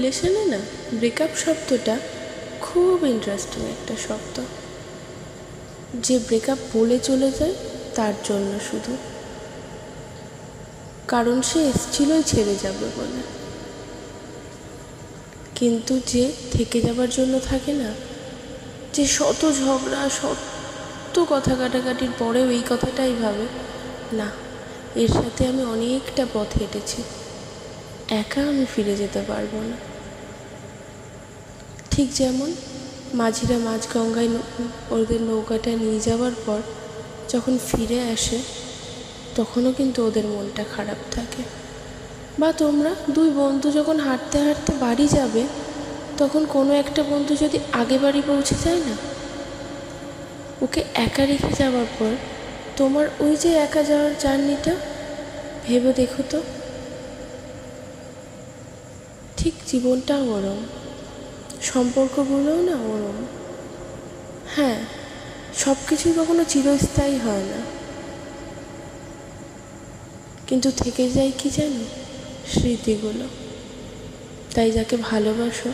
রিলেশনে না ব্রেকআপ শব্দটা খুব ইন্টারেস্টিং একটা শব্দ। যে ব্রেকআপ বলে চলে যায় তার জন্য শুধু, কারণ সে এসেছিলই ছেড়ে যাবে বলে। কিন্তু যে থেকে যাবার জন্য থাকে না, যে শত ঝগড়া শত কথা কাটাকাটির পরেও এই কথাটাই ভাবে, না এর সাথে আমি অনেকটা পথ হেঁটেছি, একা আমি ফিরে যেতে পারবো না। ঠিক যেমন মাঝিরা মাঝগঙ্গায় ওদের নৌকাটা নিয়ে যাওয়ার পর যখন ফিরে আসে তখনও কিন্তু ওদের মনটা খারাপ থাকে। বা তোমরা দুই বন্ধু যখন হাঁটতে হাঁটতে বাড়ি যাবে, তখন কোনো একটা বন্ধু যদি আগে বাড়ি পৌঁছে যায় না, ওকে একা রেখে যাওয়ার পর তোমার ওই যে একা যাওয়ার জার্নিটা ভেবে দেখো তো। ঠিক জীবনটাও ওরম, সম্পর্কগুলোও না ওরম। হ্যাঁ, সব কিছুই কখনো চিরস্থায়ী হয় না, কিন্তু থেকে যায় কি জানো, স্মৃতিগুলো। তাই যাকে ভালোবাসো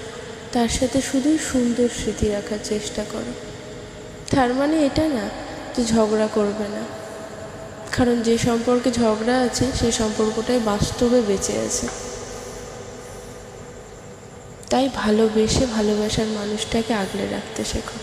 তার সাথে শুধুই সুন্দর স্মৃতি রাখার চেষ্টা করো। তার মানে এটা না যে ঝগড়া করবে না, কারণ যে সম্পর্কে ঝগড়া আছে সেই সম্পর্কটাই বাস্তবে বেঁচে আছে। তাই ভালোবেসে ভালোবাসার মানুষটাকে আগলে রাখতে শেখো।